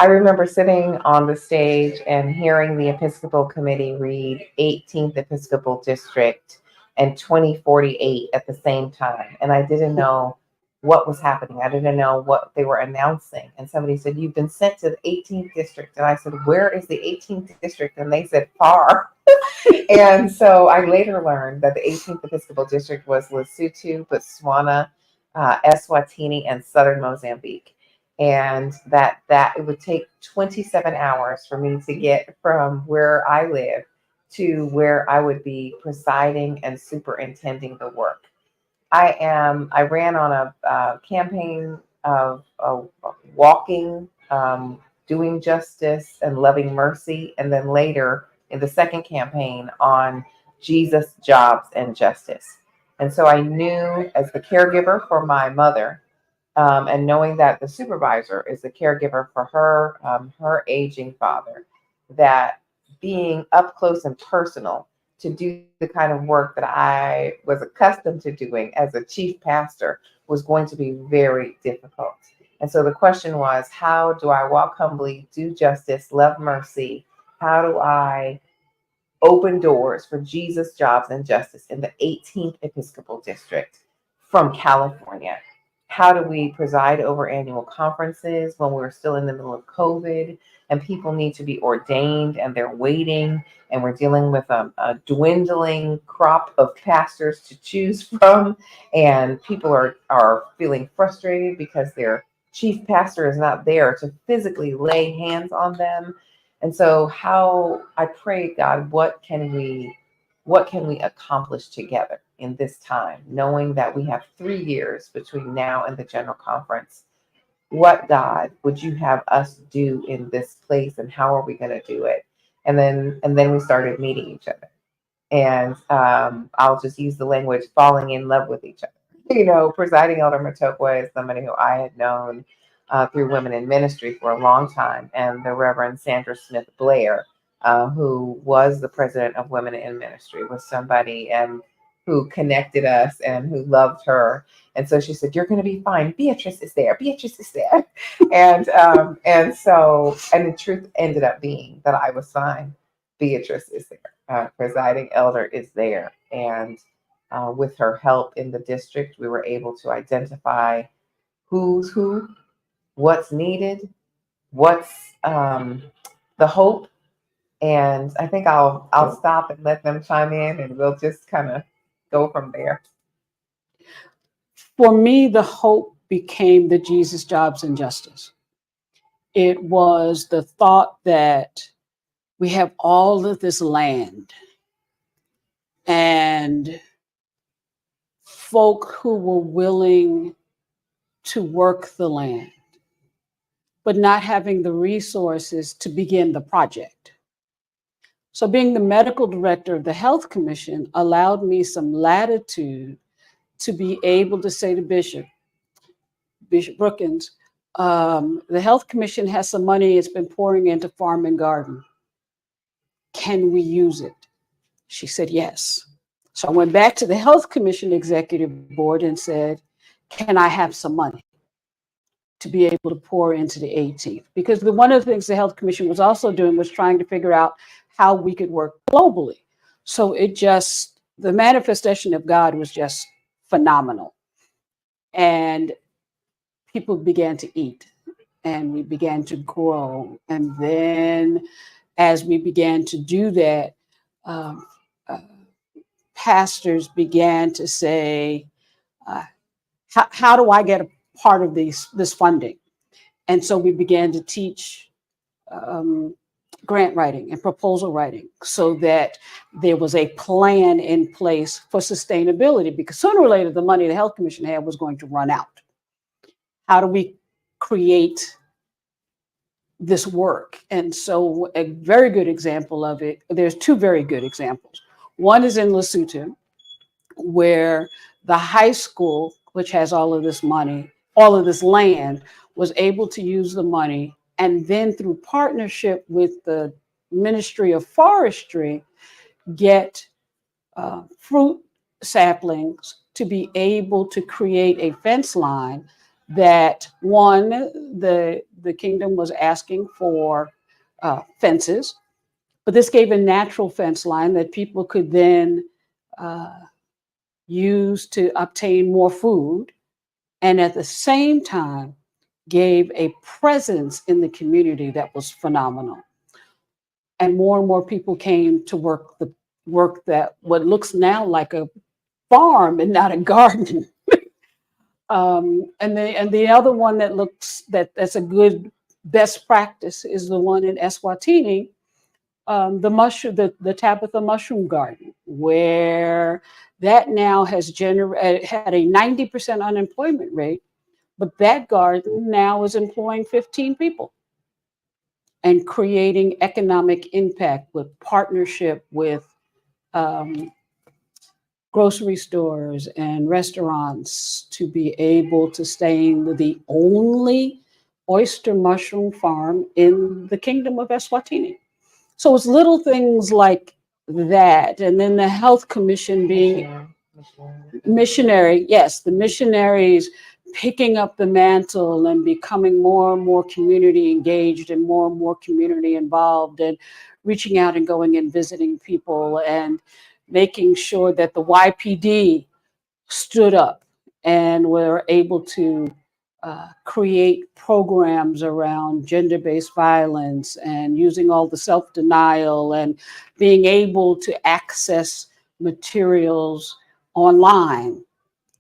I remember sitting on the stage and hearing the Episcopal Committee read 18th Episcopal District and 2048 at the same time. And I didn't know what was happening. I didn't know what they were announcing. And somebody said, "You've been sent to the 18th district." And I said, "Where is the 18th district?" And they said, "Far." And so I later learned that the 18th Episcopal District was Lesotho, Botswana, Eswatini, and southern Mozambique. And that it would take 27 hours for me to get from where I live to where I would be presiding and superintending the work. I ran on a campaign of walking, doing justice and loving mercy, and then later in the second campaign on Jesus, jobs, and justice. And so I knew, as the caregiver for my mother, and knowing that the supervisor is the caregiver for her aging father, that being up close and personal to do the kind of work that I was accustomed to doing as a chief pastor was going to be very difficult. And so the question was, how do I walk humbly, do justice, love mercy? How do I open doors for Jesus, jobs, and justice in the 18th Episcopal District from California? How do we preside over annual conferences when we're still in the middle of COVID and people need to be ordained and they're waiting, and we're dealing with a dwindling crop of pastors to choose from, and people are feeling frustrated because their chief pastor is not there to physically lay hands on them. And so how I pray, God, what can we accomplish together in this time, knowing that we have 3 years between now and the General Conference? What, God, would you have us do in this place, and how are we going to do it? And then we started meeting each other. And I'll just use the language, falling in love with each other. Presiding Elder Motokoa is somebody who I had known through women in ministry for a long time, and the Reverend Sandra Smith Blair, who was the president of Women in Ministry, was somebody who connected us and who loved her. And so she said, "You're going to be fine. Beatrice is there. Beatrice is there." And the truth ended up being that I was fine. Beatrice is there. Presiding elder is there. And with her help in the district, we were able to identify who's who, what's needed, what's the hope. And I think I'll stop and let them chime in, and we'll just kind of go from there. For me, the hope became the Jesus, jobs, and justice. It was the thought that we have all of this land and folk who were willing to work the land, but not having the resources to begin the project. So being the medical director of the Health Commission allowed me some latitude to be able to say to Bishop Brookins, the Health Commission has some money it's been pouring into farm and garden. Can we use it? She said, yes. So I went back to the Health Commission Executive Board and said, can I have some money to be able to pour into the 18th? Because one of the things the Health Commission was also doing was trying to figure out how we could work globally. So the manifestation of God was just phenomenal. And people began to eat, and we began to grow. And then as we began to do that, pastors began to say, how do I get a part of this funding? And so we began to teach grant writing and proposal writing so that there was a plan in place for sustainability, because sooner or later, the money the Health Commission had was going to run out. How do we create this work? And so a very good example of it, there's two very good examples. One is in Lesotho, where the high school, which has all of this money, all of this land, was able to use the money, and then through partnership with the Ministry of Forestry, get fruit saplings to be able to create a fence line that one, the kingdom was asking for fences, but this gave a natural fence line that people could then use to obtain more food, and at the same time gave a presence in the community that was phenomenal. And more people came to work that what looks now like a farm and not a garden. And the other one that that's a good best practice is the one in Eswatini, the Tabitha Mushroom Garden, where that now has had a 90% unemployment rate, but that garden now is employing 15 people and creating economic impact with partnership with grocery stores and restaurants to be able to stay the only oyster mushroom farm in the kingdom of Eswatini. So it's little things like that. And then the health commission being missionary, yes, the missionaries picking up the mantle and becoming more and more community engaged and more community involved, and reaching out and going and visiting people and making sure that the YPD stood up and were able to create programs around gender-based violence and using all the self-denial and being able to access materials online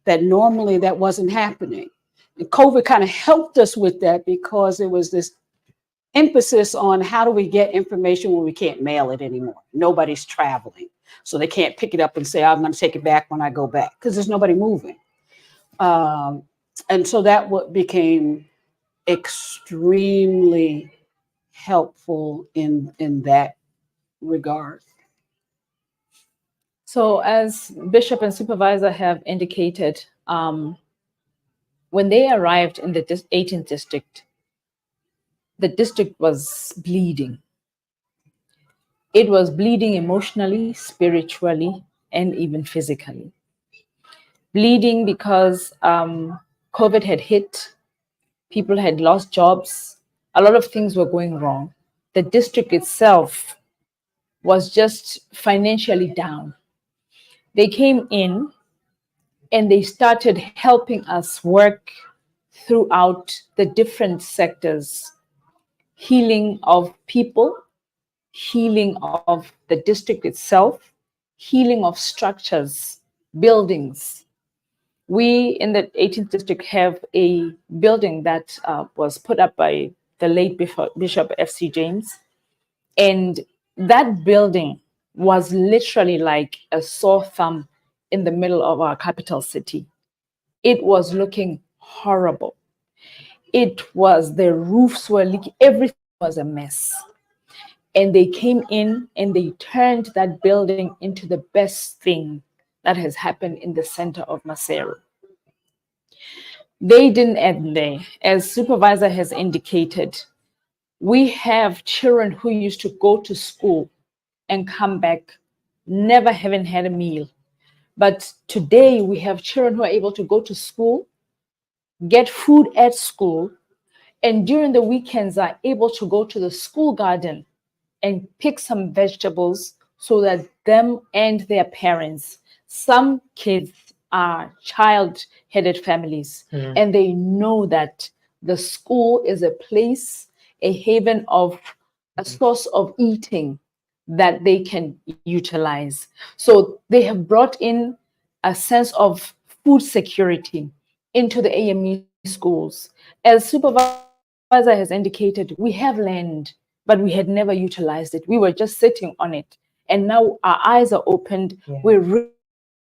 that normally that wasn't happening. And COVID kind of helped us with that because it was this emphasis on how do we get information when we can't mail it anymore. Nobody's traveling, so they can't pick it up and say, I'm going to take it back when I go back, because there's nobody moving. And so that became extremely helpful in that regard. So as Bishop and Supervisor have indicated, when they arrived in the 18th district, the district was bleeding. It was bleeding emotionally, spiritually, and even physically. Bleeding because COVID had hit, people had lost jobs, a lot of things were going wrong. The district itself was just financially down. They came in and they started helping us work throughout the different sectors, healing of people, healing of the district itself, healing of structures, buildings. We in the 18th district have a building that was put up by the late Bishop F.C. James. And that building was literally like a sore thumb in the middle of our capital city. It was looking horrible. The roofs were leaking, everything was a mess. And they came in and they turned that building into the best thing that has happened in the center of Maseru. They didn't end there. As Supervisor has indicated, we have children who used to go to school and come back never having had a meal. But today we have children who are able to go to school, get food at school, and during the weekends are able to go to the school garden and pick some vegetables so that them and their parents, some kids are child-headed families, and they know that the school is a place, a haven of a source of eating that they can utilize. So they have brought in a sense of food security into the AME schools. As Supervisor has indicated, we have land, but we had never utilized it. We were just sitting on it. And now our eyes are opened. Yeah. We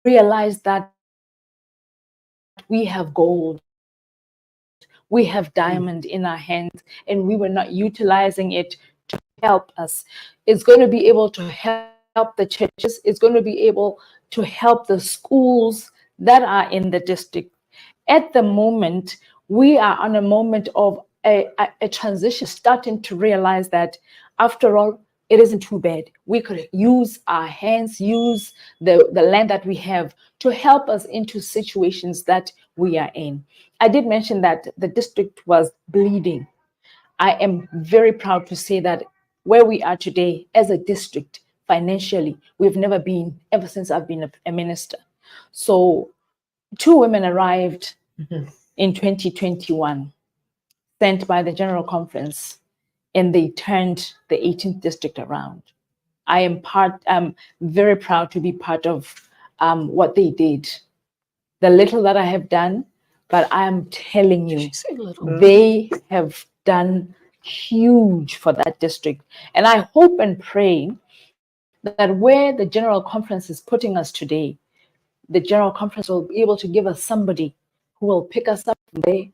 realize that we have gold. We have diamond in our hands, and we were not utilizing it to help us. It's going to be able to help the churches. It's going to be able to help the schools that are in the district. At the moment, we are on a moment of a transition, starting to realize that, after all, it isn't too bad. We could use our hands, use the land that we have to help us into situations that we are in. I did mention that the district was bleeding. I am very proud to say that where we are today as a district financially, we've never been ever since I've been a minister. So 2 women arrived in 2021, sent by the General Conference, and they turned the 18th district around. I'm very proud to be part of what they did. The little that I have done, but I'm telling you, She said little. they have done huge for that district. And I hope and pray that where the General Conference is putting us today, the General Conference will be able to give us somebody who will pick us up from there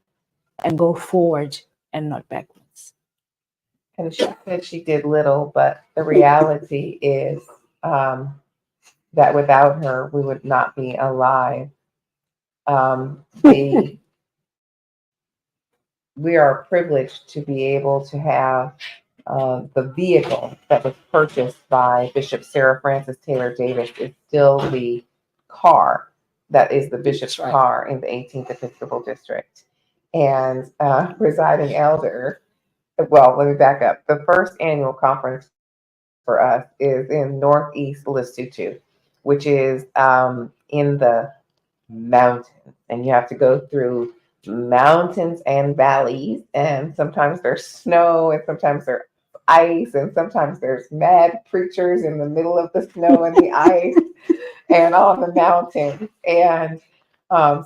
and go forward and not backwards. And she said she did little, but the reality is that without her, we would not be alive. We are privileged to be able to have the vehicle that was purchased by Bishop Sarah Frances Taylor Davis is still the car that is the bishop's That's right. car in the 18th Episcopal District. And presiding elder, well, let me back up. The first annual conference for us is in Northeast Lesotho, which is in the mountains. And you have to go through mountains and valleys. And sometimes there's snow, and sometimes there's ice, and sometimes there's mad preachers in the middle of the snow and the ice and on the mountains. And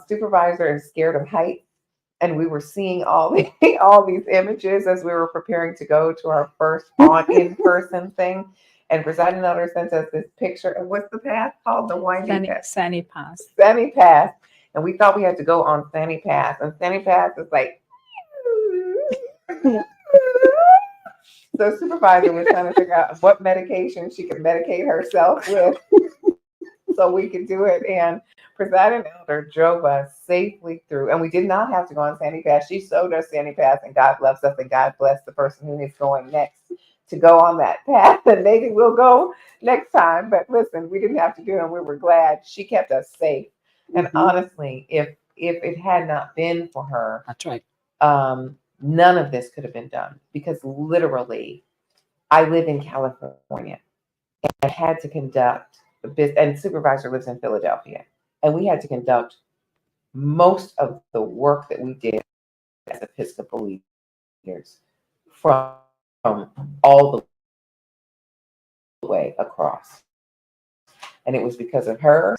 supervisor is scared of heights. And we were seeing all these images as we were preparing to go to our first in-person thing. And presiding elder sent us this picture of what's the path called? The winding path. Sunny Pass. Sunny Path. And we thought we had to go on Sunny Path. And Sunny Path is like, so supervisor was trying to figure out what medication she could medicate herself with so we could do it. And presiding elder drove us safely through, and we did not have to go on Sandy Path. She showed us Sandy Path, and God loves us, and God bless the person who is going next to go on that path. And maybe we'll go next time. But listen, we didn't have to do it, and we were glad she kept us safe. And honestly, if it had not been for her, That's right. None of this could have been done, because literally, I live in California, and I had to conduct the business, and supervisor lives in Philadelphia, and we had to conduct most of the work that we did as Episcopal leaders from all the way across. And it was because of her,